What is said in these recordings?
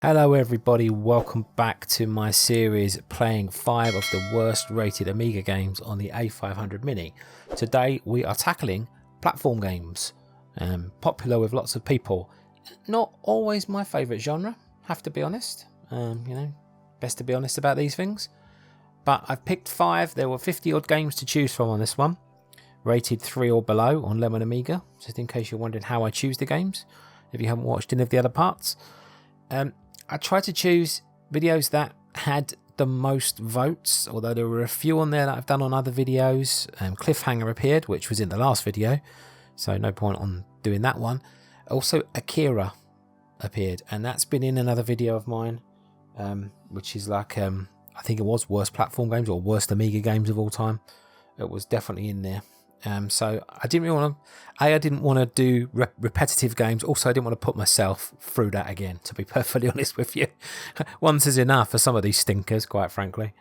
Hello everybody, welcome back to my series playing 5 of the worst rated Amiga games on the A500 Mini. Today we are tackling platform games, popular with lots of people. Not always my favourite genre, have to be honest. Best to be honest about these things. But I've picked 5, there were 50 odd games to choose from on this one. Rated 3 or below on Lemon Amiga, just in case you're wondering how I choose the games, if you haven't watched any of the other parts. I tried to choose videos that had the most votes, although there were a few on there that I've done on other videos. Cliffhanger appeared, which was in the last video, so no point on doing that one. Also, Akira appeared, and that's been in another video of mine, which is like, I think it was worst platform games or worst Amiga games of all time. It was definitely in there. So I didn't really want to, I didn't want to do repetitive games. Also, I didn't want to put myself through that again, to be perfectly honest with you. Once is enough for some of these stinkers, quite frankly.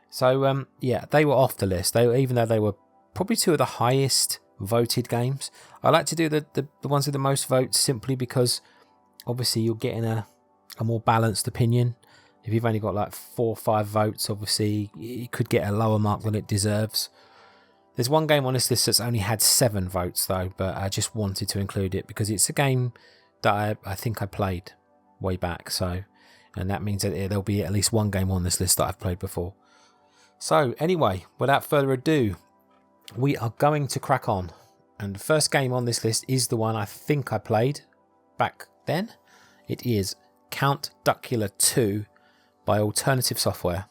So, yeah, they were off the list. Even though they were probably 2 of the highest voted games. I like to do the ones with the most votes simply because obviously you're getting a more balanced opinion. If you've only got like 4 or 5 votes, obviously you could get a lower mark than it deserves. There's one game on this list that's only had 7 votes though, but I just wanted to include it because it's a game that I think I played way back. And that means that there'll be at least one game on this list that I've played before. So anyway, without further ado, we are going to crack on. And the first game on this list is the one I think I played back then. It is Count Duckula 2 by Alternative Software.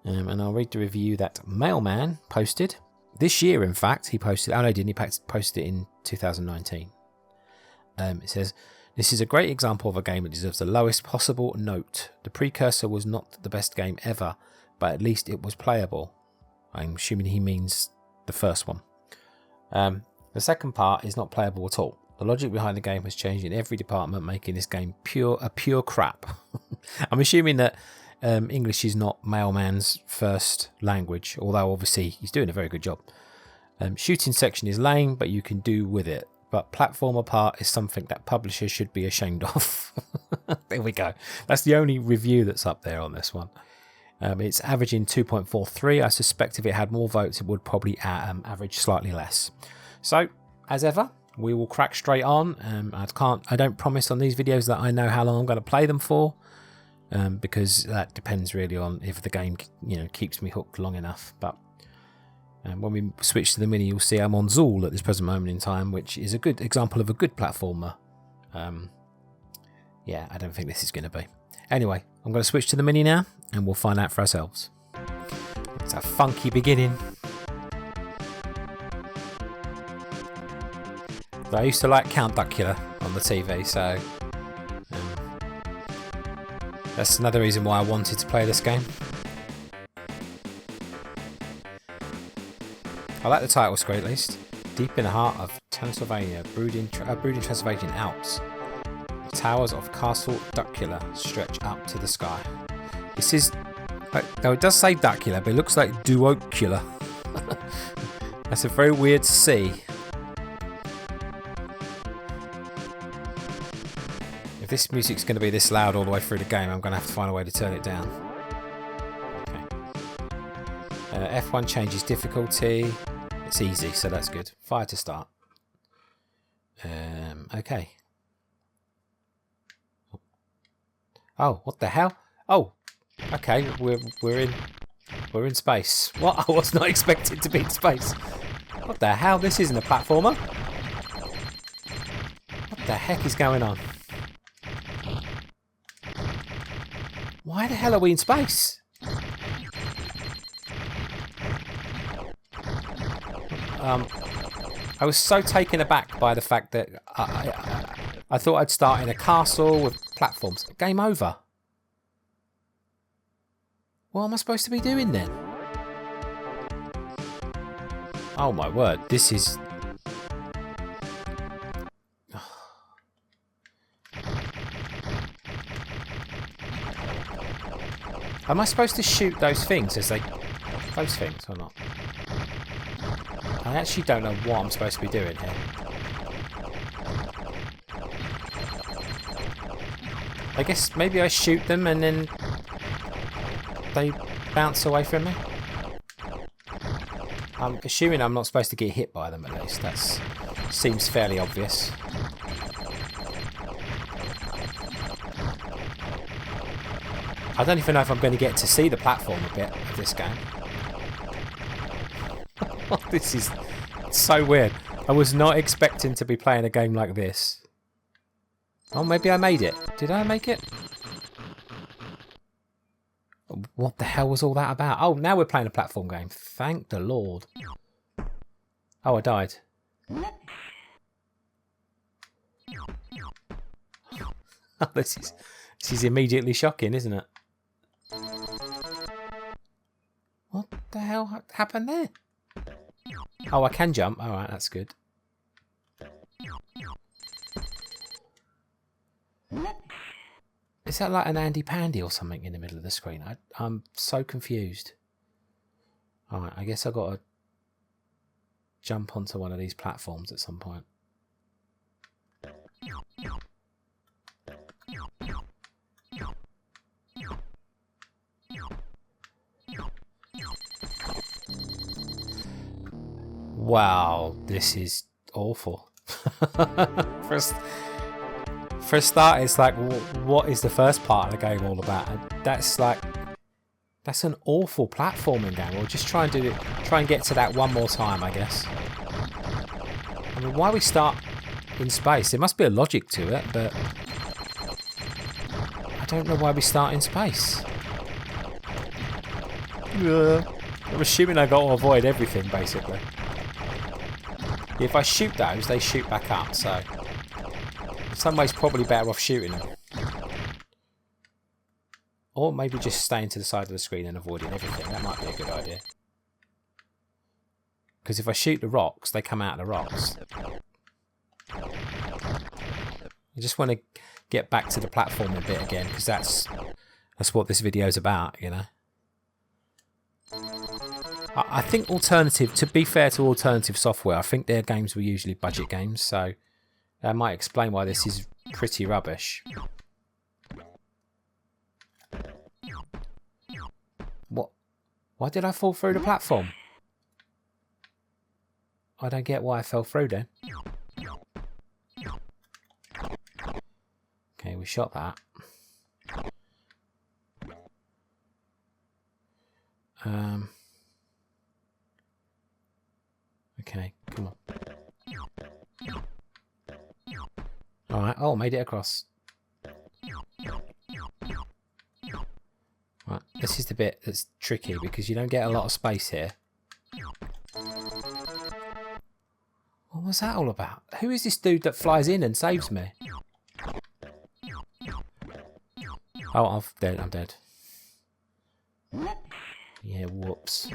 And I'll read the review that Mailman posted. This year, in fact, he posted... Oh, no, he didn't. He posted it in 2019. It says, "This is a great example of a game that deserves the lowest possible note. The precursor was not the best game ever, but at least it was playable." I'm assuming he means the first one. The second part is not playable at all. The logic behind the game has changed in every department, making this game pure crap. I'm assuming that English is not Mailman's first language, although obviously he's doing a very good job. Shooting section is lame, but you can do with it. But platformer part is something that publishers should be ashamed of. There we go. That's the only review that's up there on this one. It's averaging 2.43. I suspect if it had more votes, it would probably average slightly less. So, as ever, we will crack straight on. I don't promise on these videos that I know how long I'm going to play them for. Because that depends really on if the game keeps me hooked long enough. But when we switch to the Mini, you'll see I'm on Zool at this present moment in time, which is a good example of a good platformer. Yeah, I don't think this is going to be. Anyway, I'm going to switch to the Mini now, and we'll find out for ourselves. It's a funky beginning. I used to like Count Duckula on the TV, so... that's another reason why I wanted to play this game. I like the title screen at least. Deep in the heart of Transylvania, brooding Transylvanian Alps, the towers of Castle Duckula stretch up to the sky. This is... no, it does say Duckula, but it looks like Duocula. That's a very weird C. If this music's going to be this loud all the way through the game, I'm going to have to find a way to turn it down. Okay. F1 changes difficulty. It's easy, so that's good. Fire to start. Okay. Oh, what the hell? Oh, okay. We're in space. What? I was not expecting to be in space. What the hell? This isn't a platformer. What the heck is going on? Why the hell are we in space? I was so taken aback by the fact that I thought I'd start in a castle with platforms. Game over. What am I supposed to be doing then? Oh my word, this is... Am I supposed to shoot those things as they... those things or not? I actually don't know what I'm supposed to be doing here. I guess maybe I shoot them and then they bounce away from me. I'm assuming I'm not supposed to get hit by them at least. That seems fairly obvious. I don't even know if I'm going to get to see the platform a bit of this game. This is so weird. I was not expecting to be playing a game like this. Oh, maybe I made it. Did I make it? What the hell was all that about? Oh, now we're playing a platform game. Thank the Lord. Oh, I died. This is immediately shocking, isn't it? What the hell happened there? Oh, I can jump. Alright, that's good. Is that like an Andy Pandy or something in the middle of the screen? I'm so confused. Alright, I guess I've got to jump onto one of these platforms at some point. Wow, this is awful. For a start, it's like, what is the first part of the game all about? And that's an awful platforming game. We'll just try and get to that one more time, I guess. I mean, why we start in space? There must be a logic to it, but I don't know why we start in space. I'm assuming I got to avoid everything, basically. If I shoot those, they shoot back up, so in some ways probably better off shooting them. Or maybe just staying to the side of the screen and avoiding everything. That might be a good idea. Because if I shoot the rocks, they come out of the rocks. I just want to get back to the platforming bit again, because that's what this video is about, you know. I think to be fair to alternative software, I think their games were usually budget games, so that might explain why this is pretty rubbish. What? Why did I fall through the platform? I don't get why I fell through then. Okay, we shot that. Okay, come on. Alright, oh, made it across. Right, this is the bit that's tricky because you don't get a lot of space here. What was that all about? Who is this dude that flies in and saves me? Oh, I'm dead. Yeah, whoops.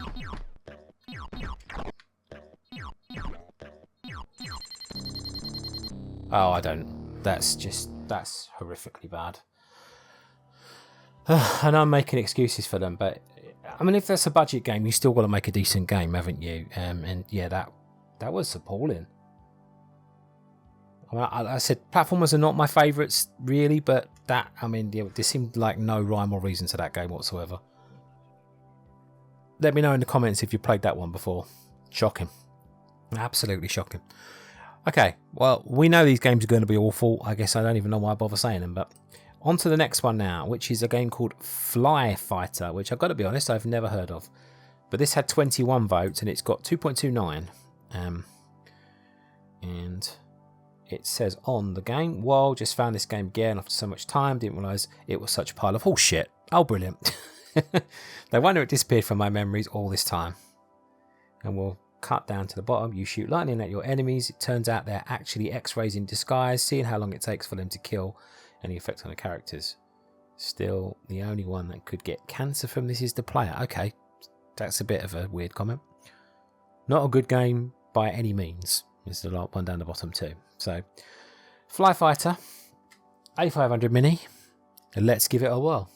Oh, I don't. That's horrifically bad. And I'm making excuses for them, but I mean, if that's a budget game, you still got to make a decent game, haven't you? And yeah, that was appalling. I mean, I said platformers are not my favourites really, but that, I mean, there seemed like no rhyme or reason to that game whatsoever. Let me know in the comments if you played that one before. Shocking. Absolutely shocking. Okay, well, we know these games are going to be awful. I guess I don't even know why I bother saying them, but on to the next one now, which is a game called Fly Fighter, which I've got to be honest, I've never heard of. But this had 21 votes and it's got 2.29. And it says on the game, whoa, just found this game again after so much time, didn't realise it was such a pile of horse shit. Oh, brilliant. No wonder it disappeared from my memories all this time. And we'll cut down to the bottom. You shoot lightning at your enemies. It turns out they're actually X-rays in disguise, seeing how long it takes for them to kill, any effect on the characters. Still, the only one that could get cancer from this is the player. Okay, that's a bit of a weird comment. Not a good game by any means. There's a lot one down the bottom too. So, Fly Fighter, A500 Mini, and let's give it a whirl.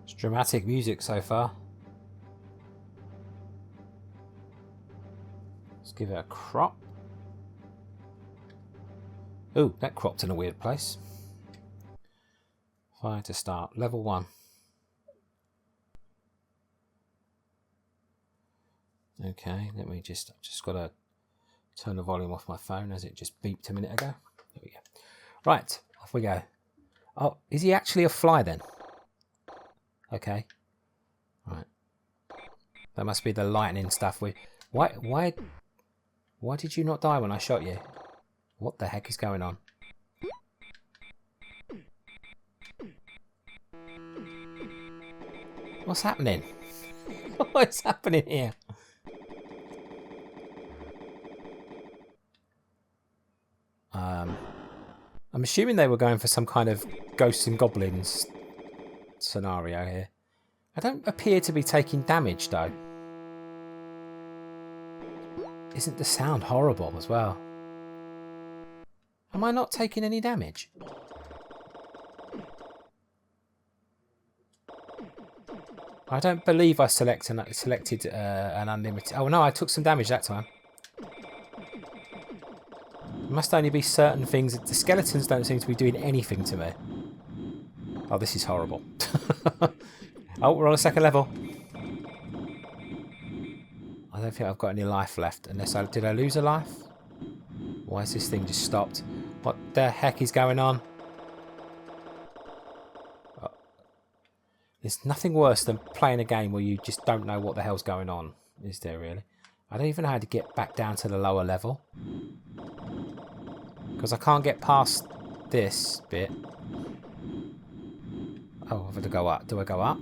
It's dramatic music so far. Let's give it a crop. Ooh, that cropped in a weird place. Fire to start. Level 1. Okay, let me just... I've just got to turn the volume off my phone as it just beeped a minute ago. There we go. Right, off we go. Oh, is he actually a fly then? Okay. Right. That must be the lightning stuff. Why did you not die when I shot you? What the heck is going on? What's happening? What's happening here? I'm assuming they were going for some kind of ghosts and goblins scenario here. I don't appear to be taking damage though. Isn't the sound horrible as well? Am I not taking any damage? I don't believe I selected an unlimited... Oh no, I took some damage that time. It must only be certain things. The skeletons don't seem to be doing anything to me. Oh, this is horrible. Oh, we're on a second level. I don't think I've got any life left. Unless I... Did I lose a life? Why has this thing just stopped? What the heck is going on? Oh. There's nothing worse than playing a game where you just don't know what the hell's going on. Is there really? I don't even know how to get back down to the lower level. Because I can't get past this bit. Oh, I've got to go up. Do I go up?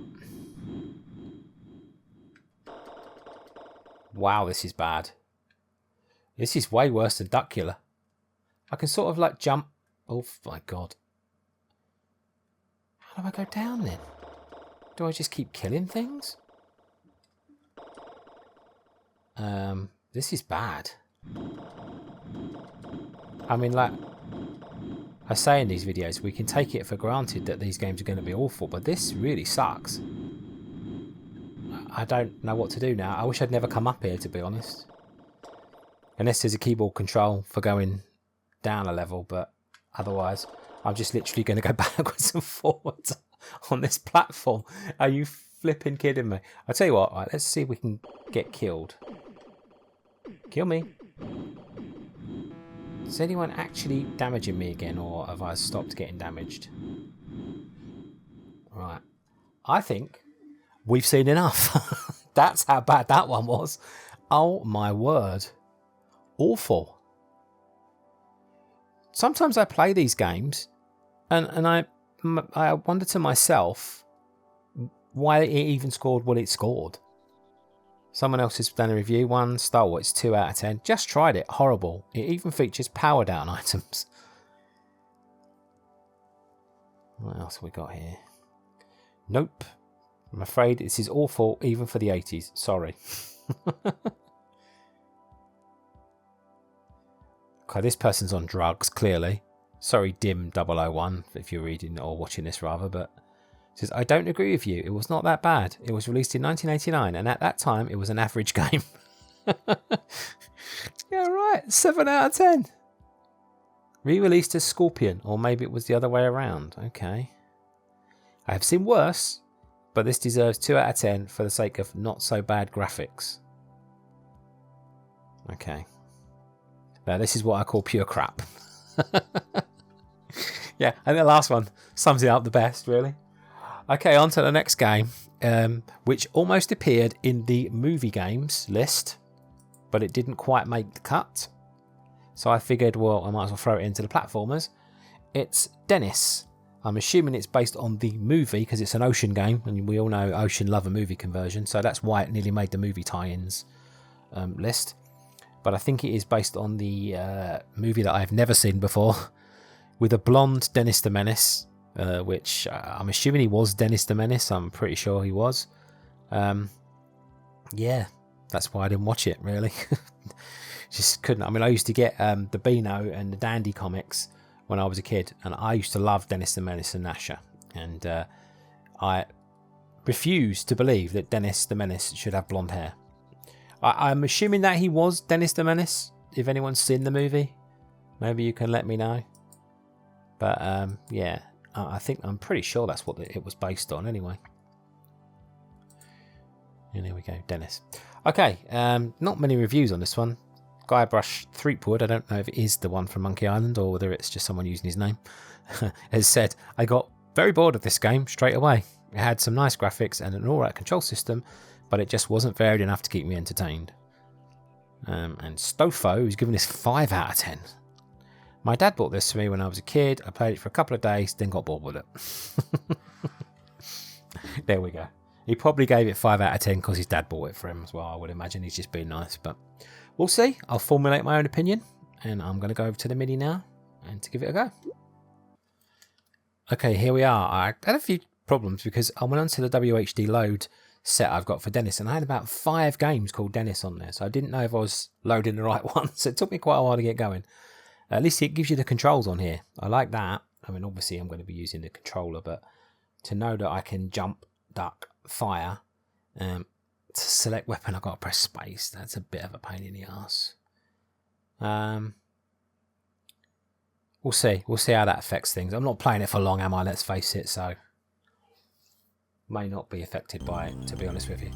Wow, this is bad. This is way worse than Duckula. I can sort of like jump. Oh my god. How do I go down then? Do I just keep killing things? This is bad. I mean, like I say in these videos, we can take it for granted that these games are going to be awful, but this really sucks. I don't know what to do now. I wish I'd never come up here, to be honest. Unless there's a keyboard control for going down a level, but otherwise I'm just literally going to go backwards and forwards on this platform. Are you flipping kidding me? I'll tell you what, right, let's see if we can get killed. Kill me. Is anyone actually damaging me again, or have I stopped getting damaged? Right. I think we've seen enough. That's how bad that one was. Oh my word. Awful. Sometimes I play these games and I wonder to myself why it even scored what it scored. Someone else has done a review. 1 star, it's 2 out of 10. Just tried it. Horrible. It even features power down items. What else have we got here? Nope. I'm afraid this is awful even for the 80s. Sorry. Okay, this person's on drugs, clearly. Sorry, Dim001, if you're reading or watching this rather, but it says, I don't agree with you. It was not that bad. It was released in 1989, and at that time, it was an average game. Yeah, right. 7 out of 10. Re-released as Scorpion, or maybe it was the other way around. Okay. I have seen worse, but this deserves 2 out of 10 for the sake of not so bad graphics. Okay. Now, this is what I call pure crap. Yeah, and the last one sums it up the best, really. Okay, on to the next game, which almost appeared in the movie games list, but it didn't quite make the cut. So I figured, well, I might as well throw it into the platformers. It's Dennis. I'm assuming it's based on the movie because it's an Ocean game, and we all know Ocean love a movie conversion, so that's why it nearly made the movie tie-ins list. But I think it is based on the movie that I've never seen before, with a blonde Dennis the Menace, which I'm assuming he was Dennis the Menace. I'm pretty sure he was. Yeah, that's why I didn't watch it, really. Just couldn't. I mean, I used to get the Beano and the Dandy comics when I was a kid, and I used to love Dennis the Menace and Gnasher. And I refuse to believe that Dennis the Menace should have blonde hair. I'm assuming that he was Dennis the Menace. If anyone's seen the movie, maybe you can let me know. But yeah, I'm pretty sure that's what it was based on anyway. And here we go, Dennis. Okay, not many reviews on this one. Guybrush Threepwood, I don't know if it is the one from Monkey Island or whether it's just someone using his name, has said, I got very bored of this game straight away. It had some nice graphics and an alright control system, but it just wasn't varied enough to keep me entertained. And Stofo, who's given this 5 out of 10. My dad bought this for me when I was a kid. I played it for a couple of days, then got bored with it. There we go. He probably gave it 5 out of 10 because his dad bought it for him as well. I would imagine he's just being nice, but we'll see. I'll formulate my own opinion, and I'm going to go over to the MIDI now and to give it a go. Okay, here we are. I had a few problems because I went onto the WHD load set I've got for Dennis, and I had about 5 games called Dennis on there, so I didn't know if I was loading the right one, so it took me quite a while to get going. At least it gives you the controls on here. I like that. I mean, obviously I'm going to be using the controller, but to know that I can jump, duck, fire, to select weapon, I've got to press space. That's a bit of a pain in the arse. We'll see. We'll see how that affects things. I'm not playing it for long, am I? Let's face it, so may not be affected by it, to be honest with you.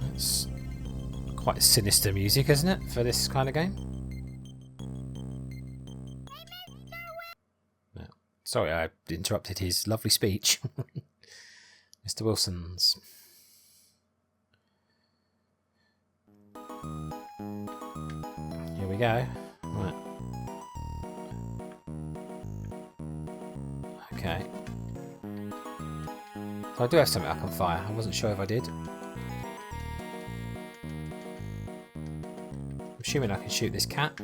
That's quite sinister music, isn't it, for this kind of game? No. Sorry, I interrupted his lovely speech. Mr. Wilson's. Here we go. Right. Okay. So I do have something I can fire. I wasn't sure if I did. I'm assuming I can shoot this cat.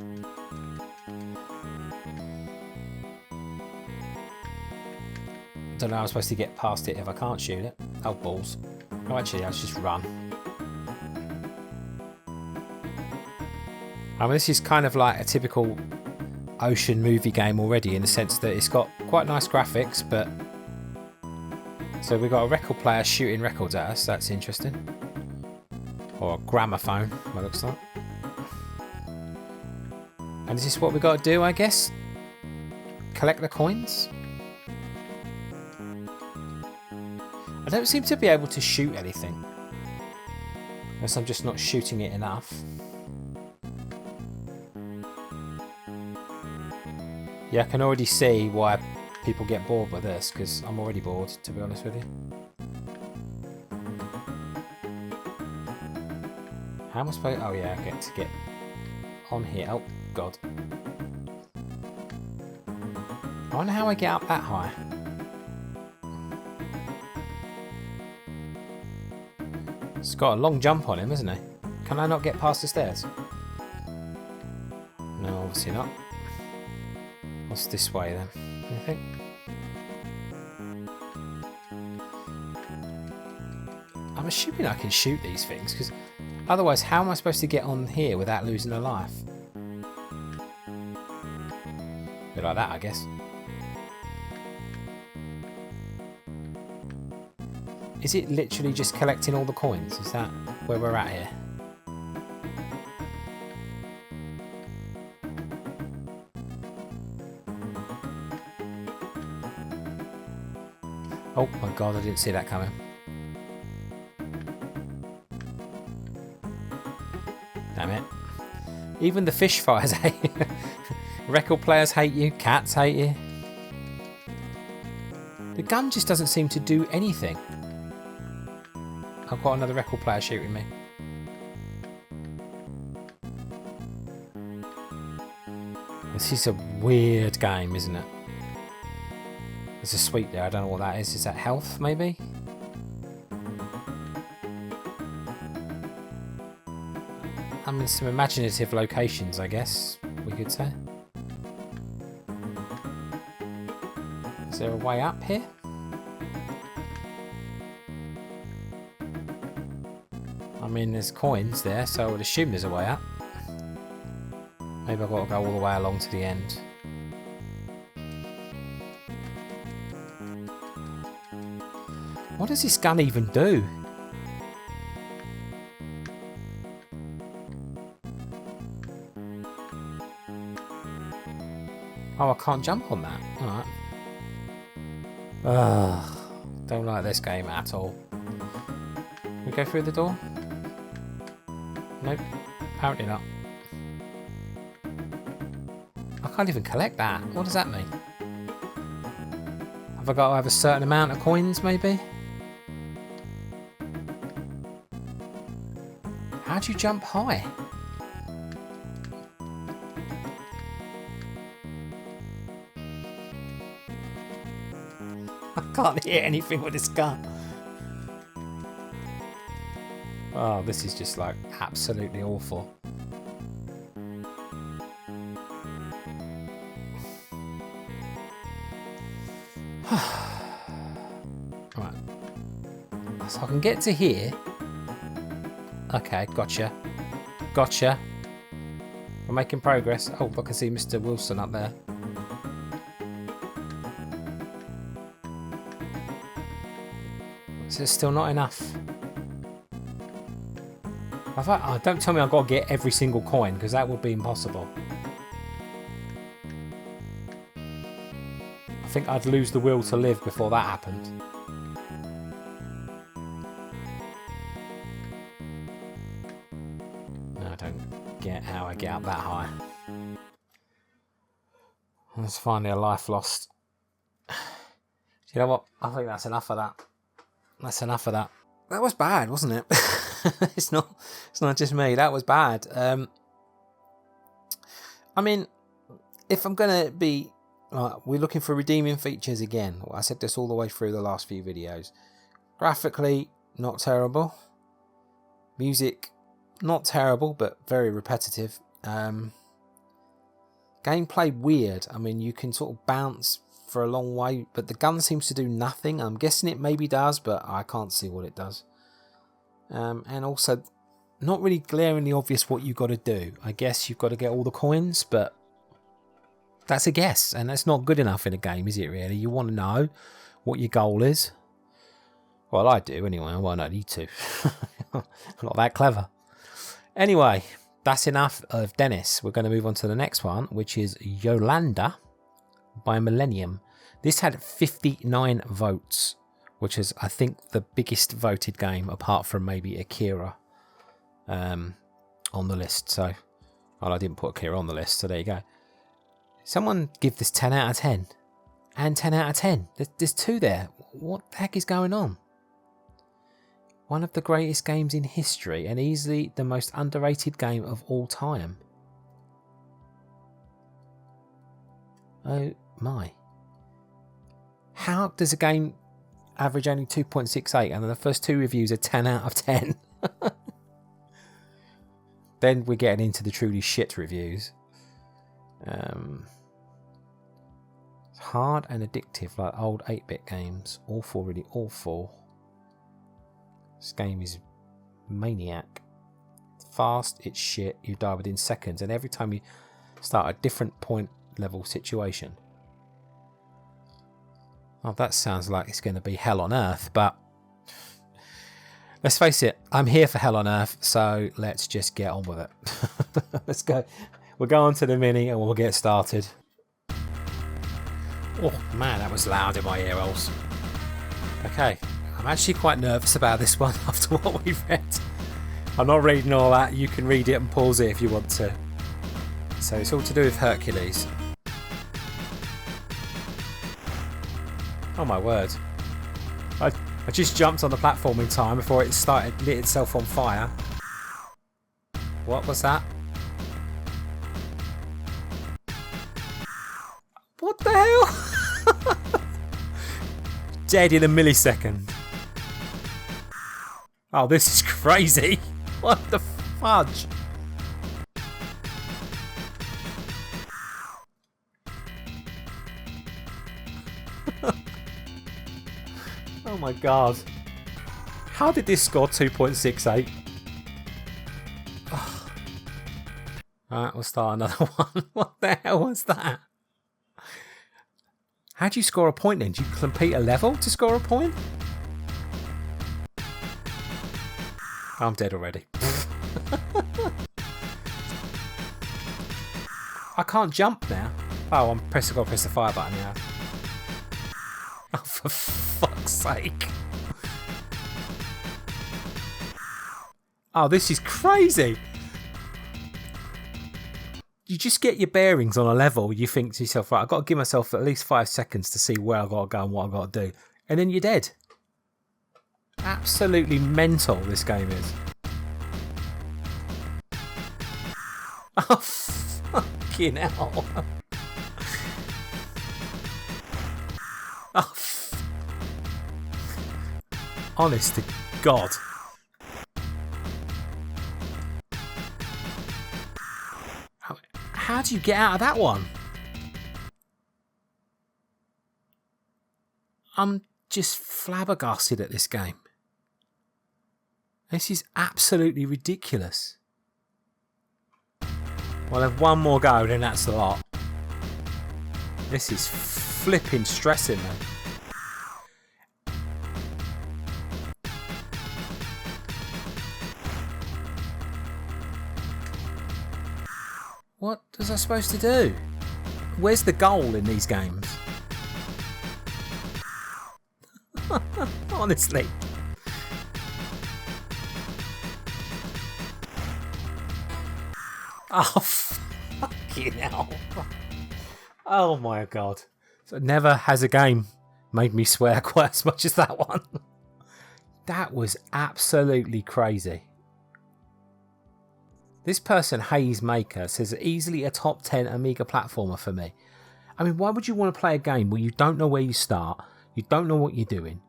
Don't know how I'm supposed to get past it if I can't shoot it. Oh, balls. Oh, actually, I'll just run. I mean, this is kind of like a typical ocean movie game already, in the sense that it's got quite nice graphics, but... So we've got a record player shooting records at us. That's interesting. Or a gramophone, what it looks like. And is this what we've got to do, I guess? Collect the coins? I don't seem to be able to shoot anything. Unless I'm just not shooting it enough. Yeah, I can already see why people get bored with this, because I'm already bored, to be honest with you. How am I supposed... Oh yeah, I get to get on here. Oh, God. I wonder how I get up that high. It's got a long jump on him, isn't he? Can I not get past the stairs? No, obviously not. What's this way then? You think? I'm assuming I can shoot these things, because otherwise how am I supposed to get on here without losing a life? A bit like that, I guess. Is it literally just collecting all the coins? Is that where we're at here? Oh my God, I didn't see that coming. Damn it. Even the fish fighters hate you. Record players hate you. Cats hate you. The gun just doesn't seem to do anything. I've got another record player shooting me. This is a weird game, isn't it? There's a sweep there. I don't know what that is. Is that health, maybe? I mean, some imaginative locations, I guess we could say. Is there a way up here? I mean, there's coins there, so I would assume there's a way up. Maybe I've got to go all the way along to the end. What does this gun even do? Oh, I can't jump on that. Alright. Ugh. Don't like this game at all. We go through the door? Nope. Apparently not. I can't even collect that. What does that mean? Have I got to have a certain amount of coins, maybe? How do you jump high? I can't hit anything with this gun. Oh, this is just like absolutely awful. Right. So I can get to here. Okay, gotcha. Gotcha. We're making progress. Oh, I can see Mr. Wilson up there. Is it still not enough? Oh, don't tell me I've got to get every single coin, because that would be impossible. I think I'd lose the will to live before that happened. No, I don't get how I get up that high. There's finally a life lost. You know what? I think that's enough of that. That's enough of that. That was bad, wasn't it? It's not just me. That was bad. I mean, if I'm gonna be, we're looking for redeeming features again. I said this all the way through the last few videos. Graphically, not terrible. Music, not terrible, but very repetitive. Gameplay weird. I mean, you can sort of bounce for a long way, but the gun seems to do nothing. I'm guessing it maybe does, but I can't see what it does. And also, not really glaringly obvious what you've got to do. I guess you've got to get all the coins, but that's a guess, and that's not good enough in a game, is it really? You want to know what your goal is. Well, I do anyway. Well, I don't need to. I'm not that clever. Anyway, that's enough of Dennis. We're going to move on to the next one, which is Yolanda by Millennium. This had 59 votes, which is, I think, the biggest voted game apart from maybe Akira on the list. So, well, I didn't put Akira on the list, so there you go. Someone give this 10 out of 10 and 10 out of 10. There's two there. What the heck is going on? One of the greatest games in history and easily the most underrated game of all time. Oh my. How does a game average only 2.68 and then the first two reviews are 10 out of 10? Then we're getting into the truly shit reviews. It's hard and addictive like old 8-bit games. Awful, really awful. This game is maniac. It's fast, it's shit, you die within seconds, and every time you start a different point level situation. Well, that sounds like it's going to be hell on earth, but let's face it, I'm here for hell on earth, so let's just get on with it. Let's go. We'll go on to the mini and we'll get started. Oh man, that was loud in my ear holes. Okay, I'm actually quite nervous about this one after what we've read. I'm not reading all that. You can read it and pause it if you want to. So it's all to do with Hercules. Oh my word. I just jumped on the platform in time before it lit itself on fire. What was that? What the hell? Dead in a millisecond. Oh, this is crazy. What the fudge? Oh my god. How did this score 2.68? Oh. Alright, we'll start another one. What the hell was that? How do you score a point then? Do you complete a level to score a point? I'm dead already. I can't jump now. Oh, I'm pressing. Got to press the fire button now. Oh, for fuck's sake! Oh, this is crazy. You just get your bearings on a level. You think to yourself, right, I've got to give myself at least 5 seconds to see where I've got to go and what I've got to do, and then you're dead. Absolutely mental. This game is. Oh, fucking hell. Oh, honest to God. How do you get out of that one? I'm just flabbergasted at this game. This is absolutely ridiculous. Well, I'll have one more go, then that's the lot. This is flipping stressing me. What was I supposed to do? Where's the goal in these games? Honestly. Oh, fucking hell. Oh my God. So never has a game made me swear quite as much as that one. That was absolutely crazy. This person, Hayes Maker, says easily a top 10 Amiga platformer for me. I mean, why would you want to play a game where you don't know where you start, you don't know what you're doing,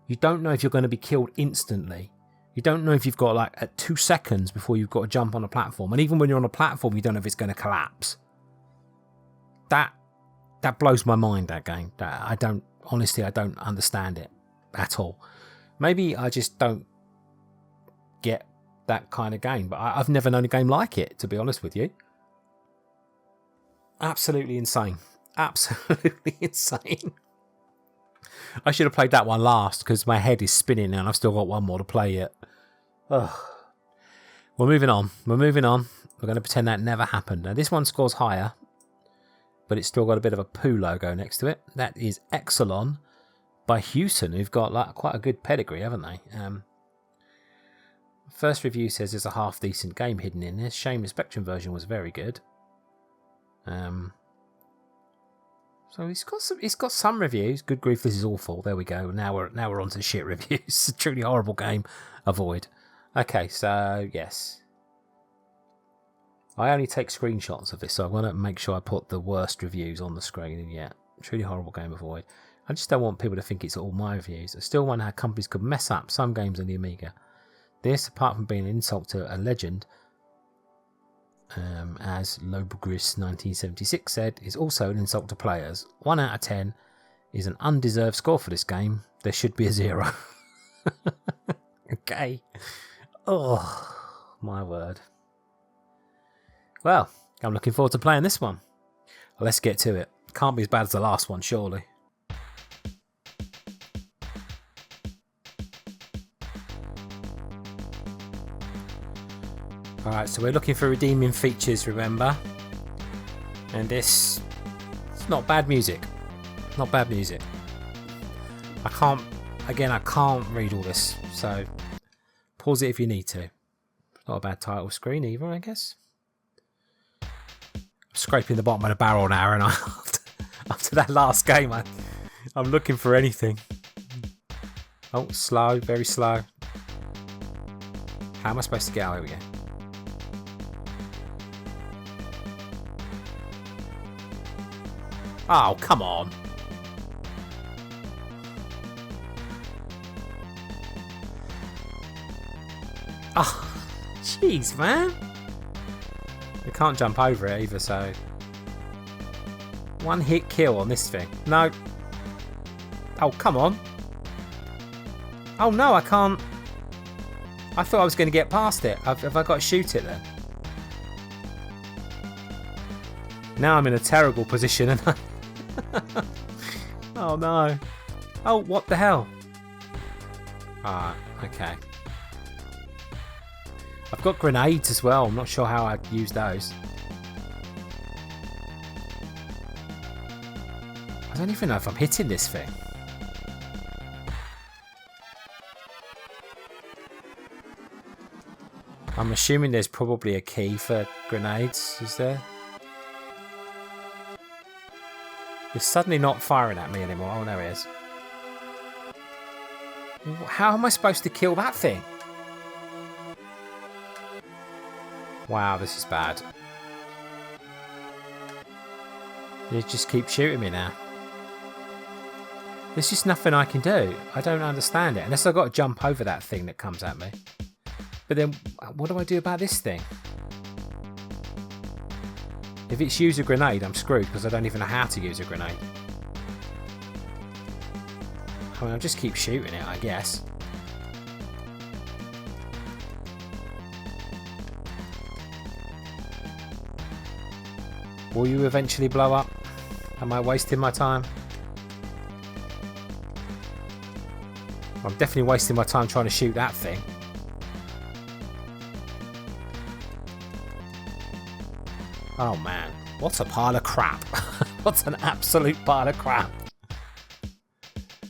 you don't know if you're going to be killed instantly, you don't know if you've got like 2 seconds before you've got to jump on a platform, and even when you're on a platform, you don't know if it's going to collapse. That blows my mind, that game. Honestly, I don't understand it at all. Maybe I just don't get that kind of game, but I've never known a game like it, to be honest with you. Absolutely insane. Absolutely insane. I should have played that one last because my head is spinning now and I've still got one more to play yet. Ugh. We're moving on. We're going to pretend that never happened. Now this one scores higher, but it's still got a bit of a poo logo next to it. That is Exelon by Hewson, who've got like quite a good pedigree, haven't they? First review says there's a half decent game hidden in this. Shame the Spectrum version was very good. So it's got some reviews. Good grief, this is awful. There we go. Now we're on to shit reviews. It's a truly horrible game. Avoid. Okay, so yes. I only take screenshots of this, so I want to make sure I put the worst reviews on the screen. And yeah, truly horrible game. Avoid. I just don't want people to think it's all my reviews. I still wonder how companies could mess up some games on the Amiga. This, apart from being an insult to a legend, as Lobogris 1976 said, is also an insult to players. 1 out of 10 is an undeserved score for this game. There should be a 0. Okay. Oh, my word. Well, I'm looking forward to playing this one. Well, let's get to it. Can't be as bad as the last one, surely. Alright, so we're looking for redeeming features, remember? And it's not bad music. Not bad music. I can't read all this, so pause it if you need to. Not a bad title screen either, I guess. I'm scraping the bottom of the barrel now, and after that last game, I'm looking for anything. Oh, slow, very slow. How am I supposed to get out? Here we go. Oh, come on. Oh, jeez, man. You can't jump over it either, so... One hit kill on this thing. No. Oh, come on. Oh, no, I can't... I thought I was going to get past it. Have I got to shoot it then? Now I'm in a terrible position, and I... Oh no. Oh, what the hell? Ah, okay. I've got grenades as well. I'm not sure how I'd use those. don't even know if I'm hitting this thing. I'm assuming there's probably a key for grenades, is there? It's suddenly not firing at me anymore. Oh, no, it is. How am I supposed to kill that thing? Wow, this is bad. They just keep shooting me now. There's just nothing I can do. I don't understand it. Unless I've got to jump over that thing that comes at me. But then, what do I do about this thing? If it's use a grenade, I'm screwed because I don't even know how to use a grenade. I mean, I'll just keep shooting it, I guess. Will you eventually blow up? Am I wasting my time? I'm definitely wasting my time trying to shoot that thing. Oh man, what a pile of crap. What an absolute pile of crap.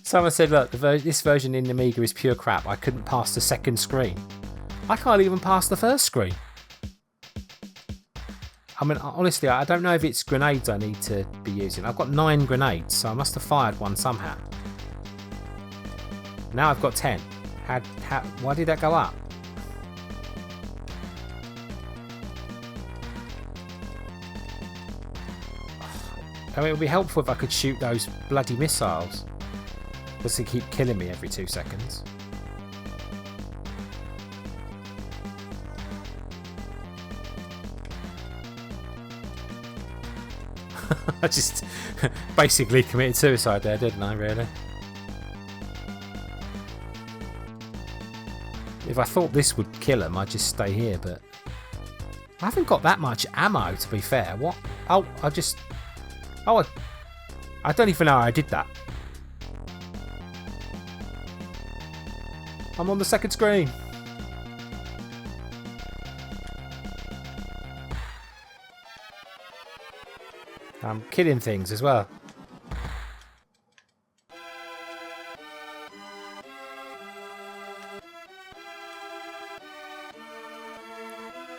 Someone said, look, this version in Amiga is pure crap. I couldn't pass the second screen. I can't even pass the first screen. I mean, honestly, I don't know if it's grenades I need to be using. I've got 9 grenades, so I must have fired one somehow. Now I've got 10. Why did that go up? I mean, it would be helpful if I could shoot those bloody missiles. Because they keep killing me every 2 seconds. I just basically committed suicide there, didn't I, really? If I thought this would kill him, I'd just stay here, but... I haven't got that much ammo, to be fair. What? Oh, I don't even know how I did that. I'm on the second screen. I'm killing things as well.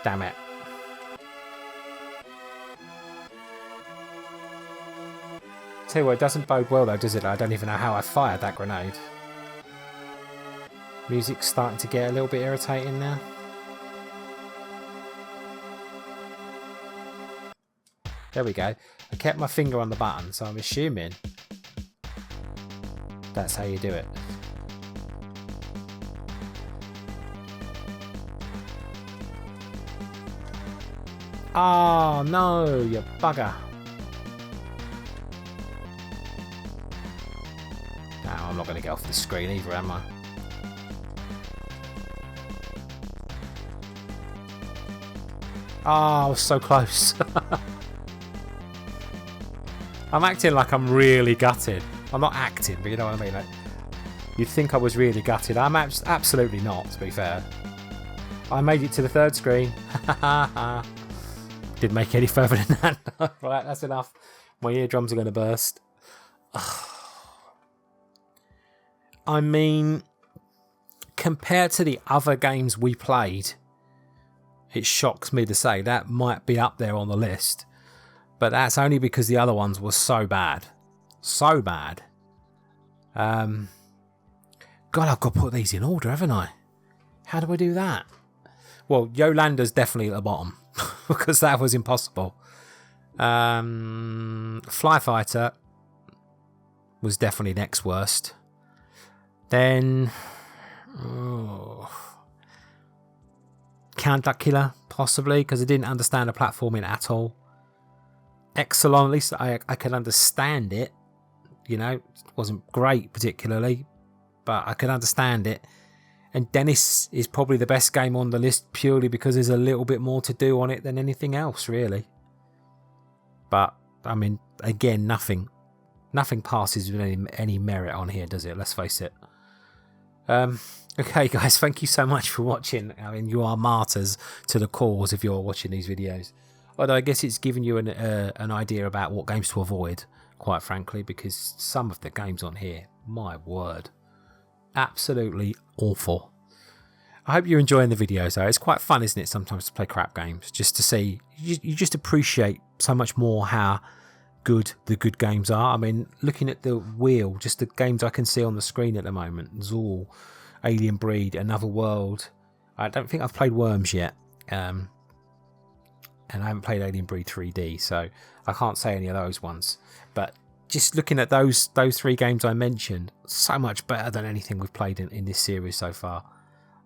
Damn it. Tell you what, it doesn't bode well though, does it? I don't even know how I fired that grenade. Music's starting to get a little bit irritating now. There we go. I kept my finger on the button, so I'm assuming that's how you do it. Oh no, you bugger. No, I'm not going to get off the screen either, am I? Oh, I was so close. I'm acting like I'm really gutted. I'm not acting, but you know what I mean. Like, you'd think I was really gutted. I'm absolutely not, to be fair. I made it to the third screen. Didn't make it any further than that. Right, that's enough. My eardrums are going to burst. I mean, compared to the other games we played, it shocks me to say that might be up there on the list. But that's only because the other ones were so bad. So bad. God, I've got to put these in order, haven't I? How do I do that? Well, Yolanda's definitely at the bottom. Because that was impossible. Fly Fighter was definitely next worst. Then... Count Duckula, possibly, because I didn't understand the platforming at all. Exelon, at least I could understand it. You know, it wasn't great particularly, but I could understand it. And Dennis is probably the best game on the list purely because there's a little bit more to do on it than anything else, really. But, I mean, again, nothing passes with any merit on here, does it? Let's face it. Okay, guys, thank you so much for watching. I mean, you are martyrs to the cause if you're watching these videos. Although I guess it's given you an idea about what games to avoid. quite frankly, because some of the games on here, my word, absolutely awful. I hope you're enjoying the videos though. It's quite fun, isn't it, sometimes to play crap games, just to see, you just appreciate so much more how good the good games are. I mean, looking at the wheel, just the games I can see on the screen at the moment, Zool, Alien Breed, Another World. I don't think I've played Worms yet, and I haven't played Alien Breed 3D, so I can't say any of those ones. But just looking at those 3 games I mentioned, so much better than anything we've played in this series so far.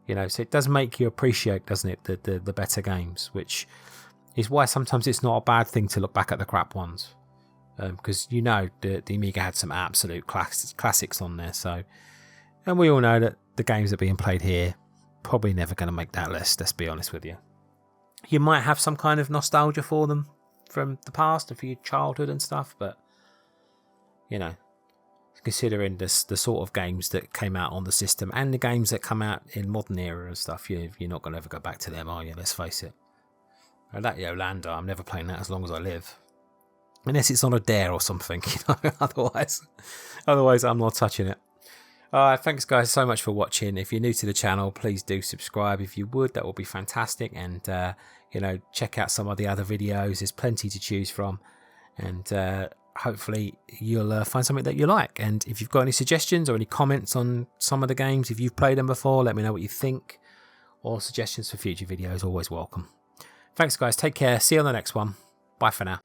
You know, so it does make you appreciate, doesn't it, the better games, which is why sometimes it's not a bad thing to look back at the crap ones, because you know the Amiga had some absolute classics on there. So, and we all know that the games that are being played here probably never going to make that list. Let's be honest with you. You might have some kind of nostalgia for them from the past and for your childhood and stuff, but you know, considering the sort of games that came out on the system and the games that come out in modern era and stuff, you're not going to ever go back to them, are you? Let's face it. And that Yolanda, I'm never playing that as long as I live, unless it's on a dare or something, you know. otherwise I'm not touching it. Alright, thanks guys so much for watching. If you're new to the channel, please do subscribe if you would. That would be fantastic. And you know, check out some of the other videos. There's plenty to choose from, and hopefully you'll find something that you like. And if you've got any suggestions or any comments on some of the games, if you've played them before, let me know what you think, or suggestions for future videos, always welcome. Thanks guys, take care, see you on the next one, bye for now.